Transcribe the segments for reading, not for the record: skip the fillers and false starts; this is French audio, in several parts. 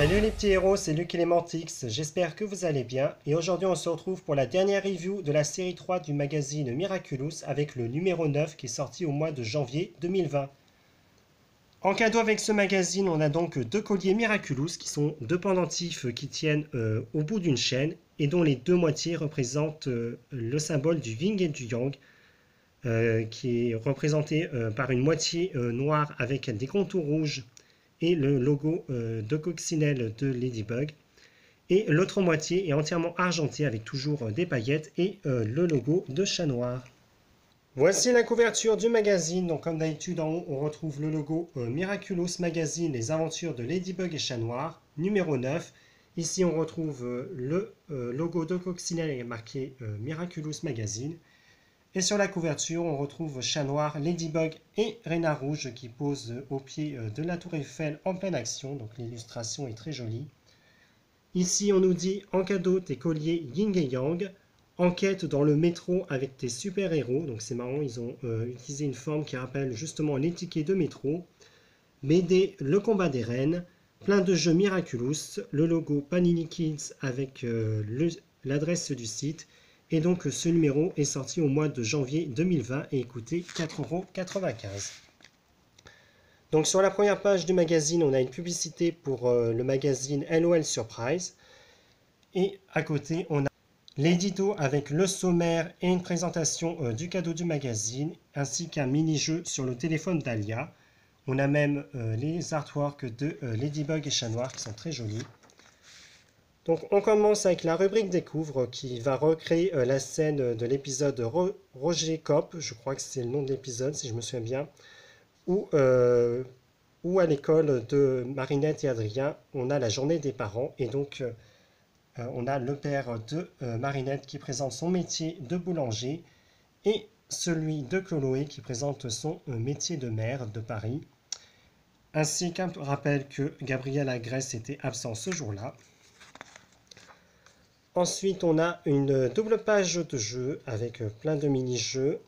Salut les petits héros, c'est Luc Elementix, j'espère que vous allez bien et aujourd'hui on se retrouve pour la dernière review de la série 3 du magazine Miraculous avec le numéro 9 qui est sorti au mois de janvier 2020. En cadeau avec ce magazine, on a donc deux colliers Miraculous qui sont deux pendentifs qui tiennent au bout d'une chaîne et dont les deux moitiés représentent le symbole du yin et du yang qui est représenté par une moitié noire avec des contours rouges et le logo de coccinelle de Ladybug. Et l'autre moitié est entièrement argentée avec toujours des paillettes et le logo de Chat Noir. Voici la couverture du magazine. Donc comme d'habitude en haut on retrouve le logo Miraculous Magazine, les aventures de Ladybug et Chat Noir, numéro 9. Ici on retrouve le logo de coccinelle marqué Miraculous Magazine. Et sur la couverture, on retrouve Chat Noir, Ladybug et Renard Rouge qui posent au pied de la Tour Eiffel en pleine action. Donc l'illustration est très jolie. Ici, on nous dit en cadeau tes colliers Yin et Yang. Enquête dans le métro avec tes super-héros. Donc c'est marrant, ils ont utilisé une forme qui rappelle justement les tickets de métro. BD Le combat des reines. Plein de jeux Miraculous. Le logo Panini Kids avec l'adresse du site. Et donc ce numéro est sorti au mois de janvier 2020 et coûtait 4,95 €. Donc sur la première page du magazine, on a une publicité pour le magazine LOL Surprise. Et à côté, on a l'édito avec le sommaire et une présentation du cadeau du magazine, ainsi qu'un mini-jeu sur le téléphone d'Alia. On a même les artworks de Ladybug et Chat Noir qui sont très jolis. Donc on commence avec la rubrique Découvre qui va recréer la scène de l'épisode Roger Cop, je crois que c'est le nom de l'épisode si je me souviens bien, où à l'école de Marinette et Adrien, on a la journée des parents et donc on a le père de Marinette qui présente son métier de boulanger et celui de Chloé qui présente son métier de maire de Paris, ainsi qu'un rappel que Gabriel Agreste était absent ce jour-là. Ensuite, on a une double page de jeu avec plein de mini-jeux.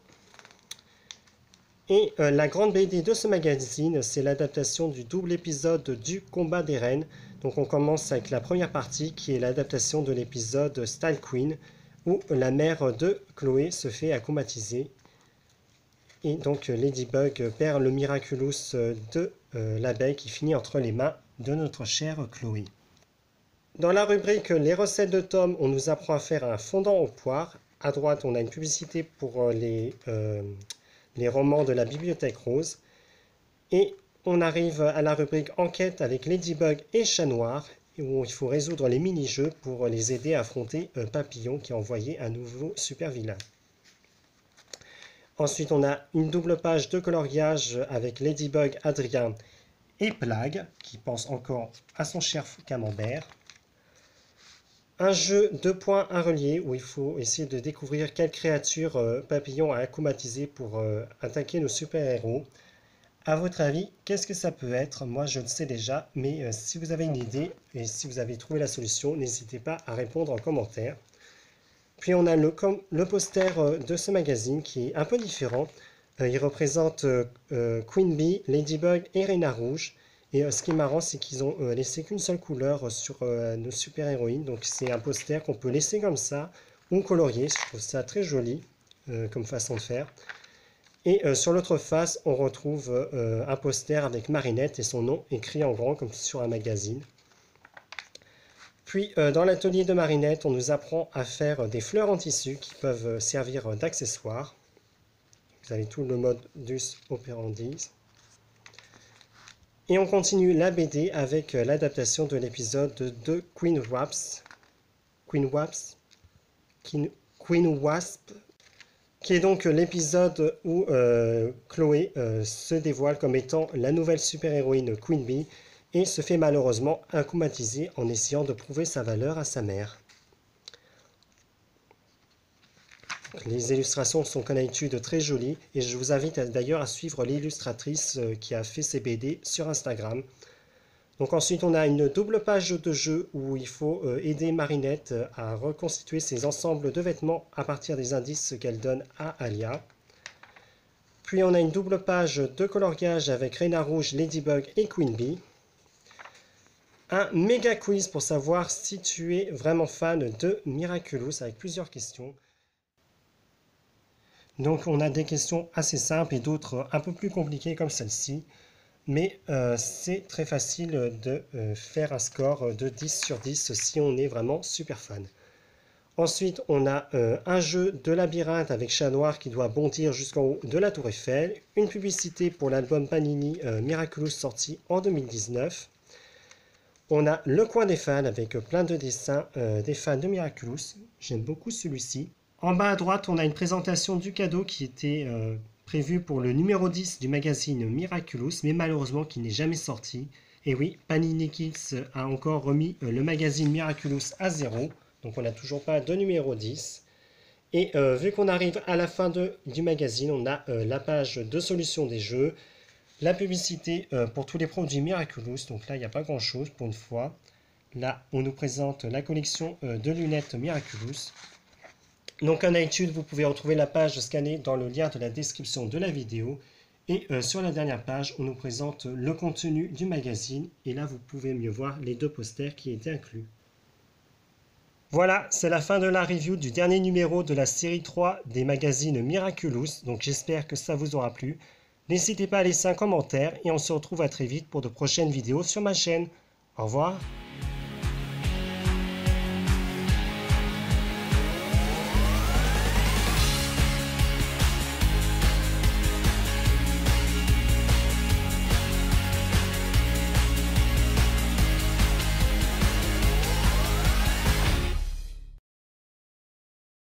Et la grande BD de ce magazine, c'est l'adaptation du double épisode du Combat des Reines. Donc on commence avec la première partie qui est l'adaptation de l'épisode Style Queen, où la mère de Chloé se fait accomatiser. Et donc Ladybug perd le Miraculous de l'abeille qui finit entre les mains de notre chère Chloé. Dans la rubrique Les recettes de Tom, on nous apprend à faire un fondant aux poires. À droite, on a une publicité pour les romans de la Bibliothèque Rose. Et on arrive à la rubrique Enquête avec Ladybug et Chat Noir, où il faut résoudre les mini-jeux pour les aider à affronter Papillon qui a envoyé un nouveau super vilain. Ensuite, on a une double page de coloriage avec Ladybug, Adrien et Plague, qui pense encore à son cher Camembert. Un jeu 2 points à relier où il faut essayer de découvrir quelle créature Papillon a acclimatisé pour attaquer nos super-héros. A votre avis, qu'est-ce que ça peut être? Moi, je le sais déjà, mais si vous avez une idée et si vous avez trouvé la solution, n'hésitez pas à répondre en commentaire. Puis on a le poster de ce magazine qui est un peu différent. Il représente Queen Bee, Ladybug et Renard Rouge. Et ce qui est marrant, c'est qu'ils ont laissé qu'une seule couleur sur nos super-héroïnes. Donc c'est un poster qu'on peut laisser comme ça ou colorier. Je trouve ça très joli comme façon de faire. Et sur l'autre face, on retrouve un poster avec Marinette et son nom écrit en grand comme sur un magazine. Puis dans l'atelier de Marinette, on nous apprend à faire des fleurs en tissu qui peuvent servir d'accessoires. Vous avez tout le modus operandi. Et on continue la BD avec l'adaptation de l'épisode de Queen Wasp, qui est donc l'épisode où Chloé se dévoile comme étant la nouvelle super-héroïne Queen Bee et se fait malheureusement acclimatiser en essayant de prouver sa valeur à sa mère. Les illustrations sont comme d'habitude très jolies et je vous invite d'ailleurs à suivre l'illustratrice qui a fait ces BD sur Instagram. Donc ensuite on a une double page de jeu où il faut aider Marinette à reconstituer ses ensembles de vêtements à partir des indices qu'elle donne à Alia. Puis on a une double page de coloriage avec Renard Rouge, Ladybug et Queen Bee. un méga quiz pour savoir si tu es vraiment fan de Miraculous avec plusieurs questions. Donc on a des questions assez simples et d'autres un peu plus compliquées comme celle-ci. Mais c'est très facile de faire un score de 10 sur 10 si on est vraiment super fan. Ensuite, on a un jeu de labyrinthe avec chat noir qui doit bondir jusqu'en haut de la tour Eiffel, une publicité pour l'album Panini Miraculous sorti en 2019. On a le coin des fans avec plein de dessins des fans de Miraculous. J'aime beaucoup celui-ci. En bas à droite, on a une présentation du cadeau qui était prévu pour le numéro 10 du magazine Miraculous, mais malheureusement qui n'est jamais sorti. Et oui, Panini Kids a encore remis le magazine Miraculous à 0. Donc on n'a toujours pas de numéro 10. Et vu qu'on arrive à la fin du magazine, on a la page de solution des jeux, la publicité pour tous les produits Miraculous. Donc là, il n'y a pas grand-chose pour une fois. Là, on nous présente la collection de lunettes Miraculous. Donc comme d'habitude, vous pouvez retrouver la page scannée dans le lien de la description de la vidéo. Et sur la dernière page, on nous présente le contenu du magazine. Et là, vous pouvez mieux voir les 2 posters qui étaient inclus. Voilà, c'est la fin de la review du dernier numéro de la série 3 des magazines Miraculous. Donc j'espère que ça vous aura plu. N'hésitez pas à laisser un commentaire et on se retrouve à très vite pour de prochaines vidéos sur ma chaîne. Au revoir.